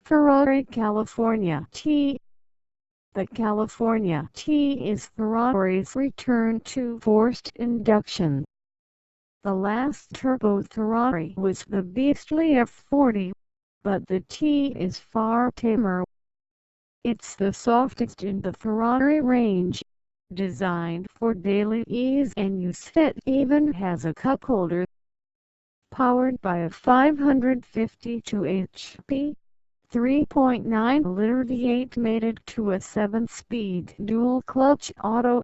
Ferrari California T. The California T is Ferrari's return to forced induction. The last turbo Ferrari was the beastly F40, but the T is far tamer. It's the softest in the Ferrari range, designed for daily ease and use. It even has a cupholder. Powered by a 552 HP, 3.9-liter V8 mated to a 7-speed dual-clutch auto,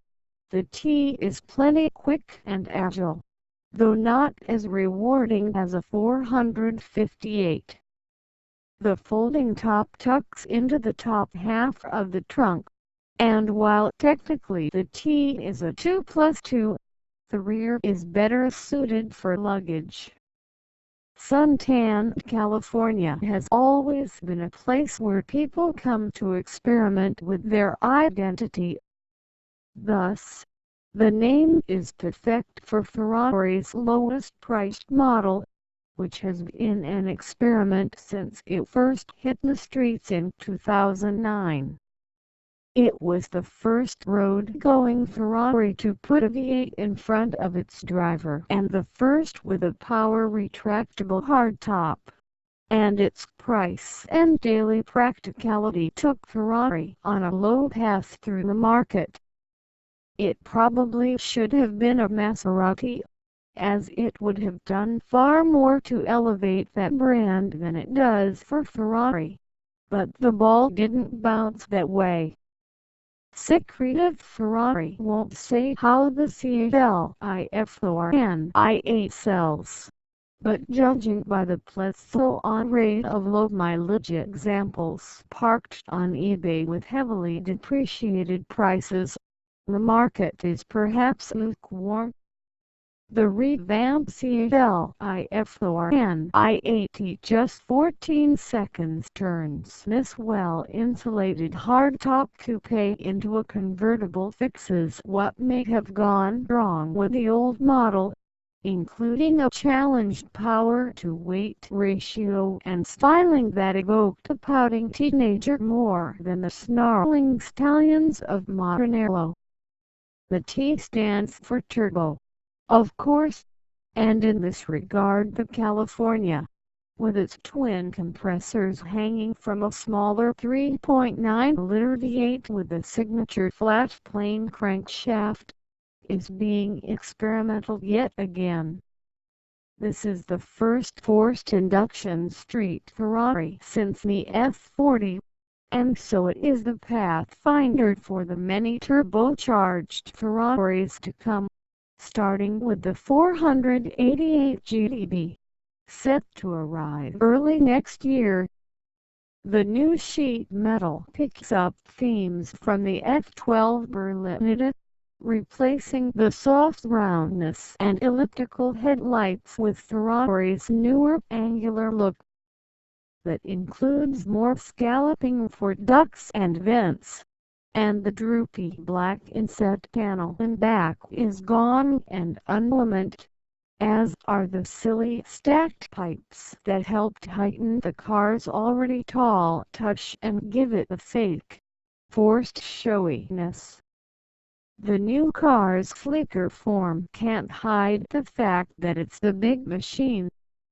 the T is plenty quick and agile, though not as rewarding as a 458. The folding top tucks into the top half of the trunk, and while technically the T is a 2+2, the rear is better suited for luggage. Suntanned California has always been a place where people come to experiment with their identity. Thus, the name is perfect for Ferrari's lowest-priced model, which has been an experiment since it first hit the streets in 2009. It was the first road-going Ferrari to put a V8 in front of its driver and the first with a power-retractable hardtop. And its price and daily practicality took Ferrari on a low path through the market. It probably should have been a Maserati, as it would have done far more to elevate that brand than it does for Ferrari. But the ball didn't bounce that way. Secretive Ferrari won't say how the California I8 sells, but judging by the plethora of low-mileage examples parked on eBay with heavily depreciated prices, the market is perhaps lukewarm. The revamped California I8 just 14 seconds turns this well-insulated hardtop coupe into a convertible. Fixes what may have gone wrong with the old model, including a challenged power-to-weight ratio and styling that evoked a pouting teenager more than the snarling stallions of modern aero. The T stands for turbo, of course, and in this regard the California, with its twin compressors hanging from a smaller 3.9-liter V8 with a signature flat-plane crankshaft, is being experimental yet again. This is the first forced induction street Ferrari since the F40, and so it is the pathfinder for the many turbocharged Ferraris to come, starting with the 488 GTB, set to arrive early next year. The new sheet metal picks up themes from the F12 Berlinetta, replacing the soft roundness and elliptical headlights with Ferrari's newer angular look that includes more scalloping for ducts and vents, and the droopy black inset panel in back is gone and unornamented, as are the silly stacked pipes that helped heighten the car's already tall touch and give it a fake, forced showiness. The new car's sleeker form can't hide the fact that it's the big machine,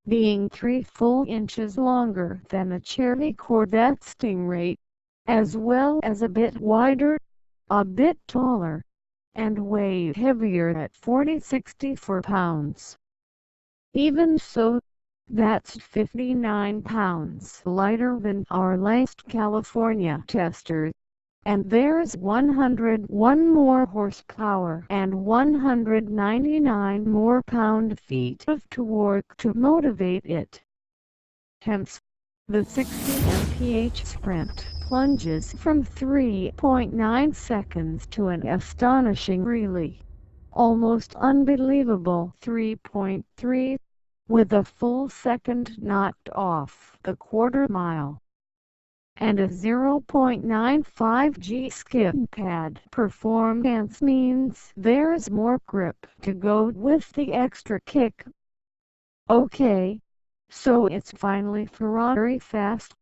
being 3 full inches longer than the Cherry Corvette Stingray, as well as a bit wider, a bit taller, and way heavier at 64 pounds. Even so, that's 59 pounds lighter than our last California tester, and there's 101 more horsepower and 199 more pound-feet of torque to motivate it. Hence, the 60 mph sprint plunges from 3.9 seconds to an astonishing, really almost unbelievable 3.3, with a full second knocked off the quarter mile, and a 0.95 G skid pad performance means there's more grip to go with the extra kick. Okay, so it's finally Ferrari fast.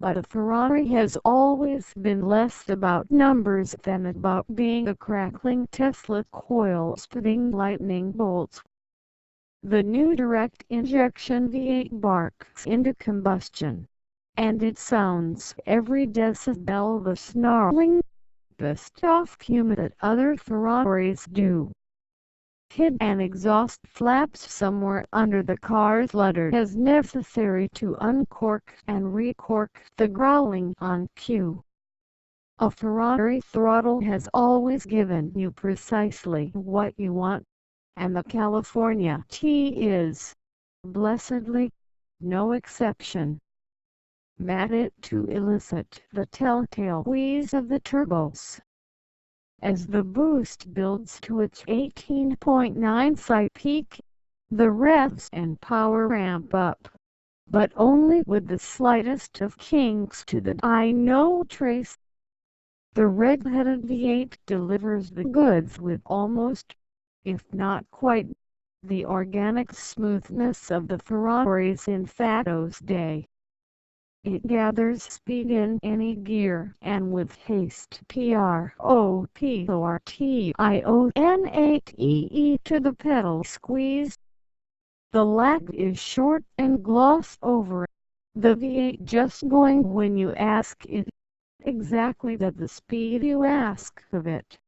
but a Ferrari has always been less about numbers than about being a crackling Tesla coil spitting lightning bolts. The new direct injection V8 barks into combustion, and it sounds every decibel the snarling, pissed-off human that other Ferraris do. Hid an exhaust flaps somewhere under the car's leather as necessary to uncork and recork the growling on cue. A Ferrari throttle has always given you precisely what you want, and the California T is, blessedly, no exception. Mat it to elicit the telltale wheeze of the turbos. As the boost builds to its 18.9 psi peak, the revs and power ramp up, but only with the slightest of kinks to the eye no trace. The red-headed V8 delivers the goods with almost, if not quite, the organic smoothness of the Ferraris in Fato's day. It gathers speed in any gear and with haste PROPORTIONATE to the pedal squeeze. The lag is short and glossed over, the V8 just going when you ask it, exactly at the speed you ask of it.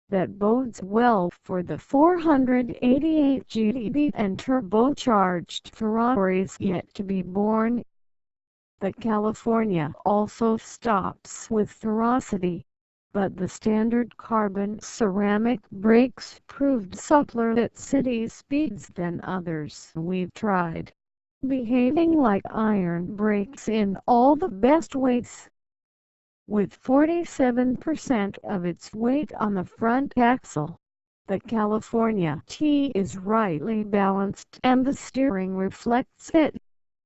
That bodes well for the 488 GTB and turbocharged Ferraris yet to be born. The California also stops with ferocity, but the standard carbon ceramic brakes proved suppler at city speeds than others we've tried, behaving like iron brakes in all the best ways. With 47% of its weight on the front axle, the California T is rightly balanced and the steering reflects it,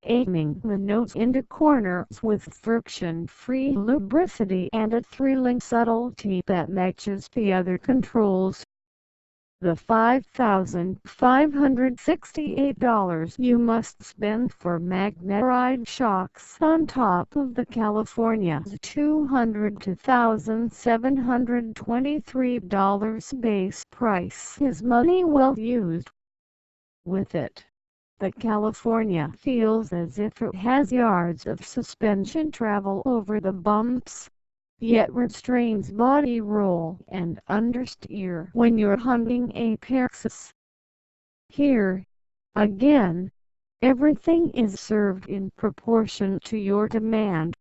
aiming the nose into corners with friction-free lubricity and a thrilling subtlety that matches the other controls. The $5,568 you must spend for magnetride shocks on top of the California's $200 to $1,723 base price is money well used. With it, the California feels as if it has yards of suspension travel over the bumps, yet restrains body roll and understeer when you're hunting apexes. Here, again, everything is served in proportion to your demand,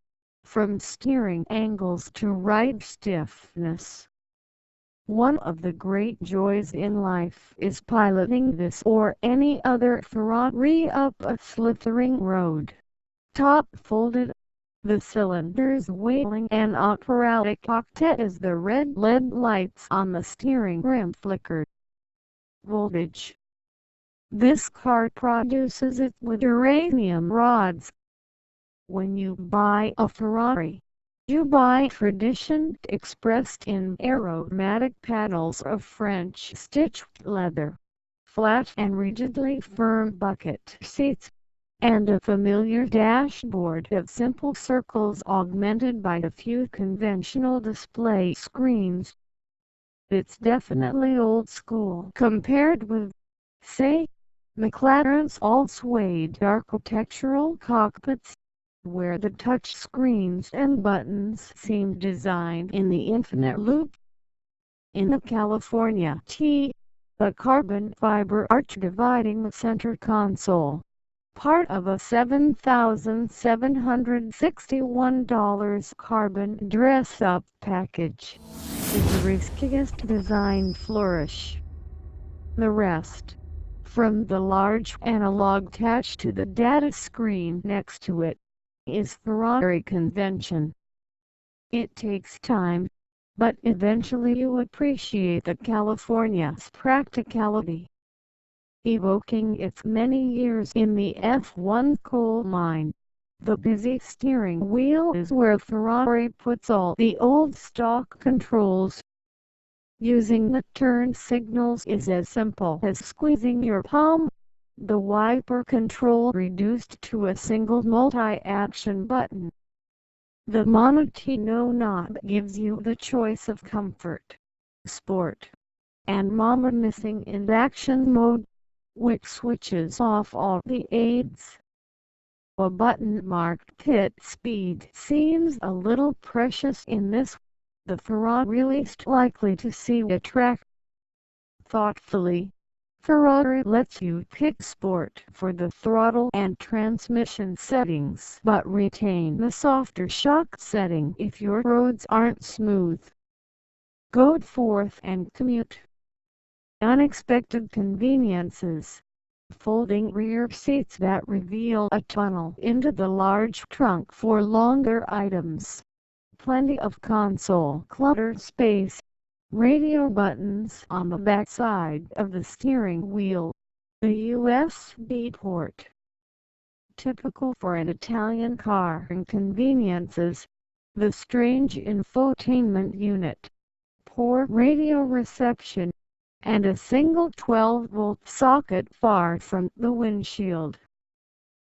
from steering angles to ride stiffness. One of the great joys in life is piloting this or any other Ferrari up a slithering road. Top folded, the cylinders wailing an operatic octet as the red LED lights on the steering rim flickered. Voltage. This car produces it with uranium rods. When you buy a Ferrari, you buy tradition expressed in aromatic panels of French-stitched leather, flat and rigidly firm bucket seats, and a familiar dashboard of simple circles augmented by a few conventional display screens. It's definitely old school compared with, say, McLaren's all-suede architectural cockpits, where the touch screens and buttons seem designed in the infinite loop. In the California T, the carbon fiber arch dividing the center console, part of a $7,761 carbon dress-up package, is the riskiest design flourish. The rest, from the large analog touch to the data screen next to it, is Ferrari convention. It takes time, but eventually you appreciate the California's practicality. Evoking its many years in the F1 coal mine, the busy steering wheel is where Ferrari puts all the old stock controls. Using the turn signals is as simple as squeezing your palm, the wiper control reduced to a single multi-action button. The Monotino knob gives you the choice of comfort, sport, and mama missing induction mode, which switches off all the aids. A button marked pit speed seems a little precious in this, the Ferrari least likely to see a track. Thoughtfully, Ferrari lets you pick sport for the throttle and transmission settings but retain the softer shock setting if your roads aren't smooth. Go forth and commute. Unexpected conveniences. Folding rear seats that reveal a tunnel into the large trunk for longer items. Plenty of console clutter space. Radio buttons on the back side of the steering wheel. A USB port. Typical for an Italian car inconveniences. The strange infotainment unit. Poor radio reception. And a single 12-volt socket far from the windshield.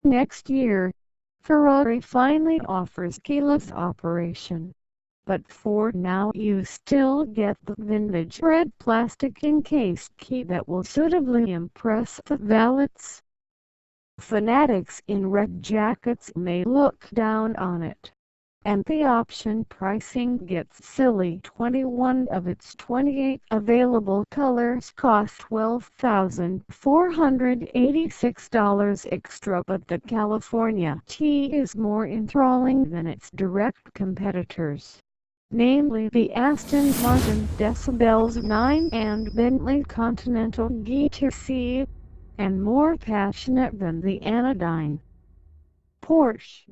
Next year, Ferrari finally offers keyless operation. But for now you still get the vintage red plastic encased key that will suitably impress the valets. Fanatics in red jackets may look down on it, and the option pricing gets silly. 21 of its 28 available colors cost $12,486 extra, but the California T is more enthralling than its direct competitors, namely the Aston Martin Decibels 9 and Bentley Continental GT, and more passionate than the anodyne Porsche.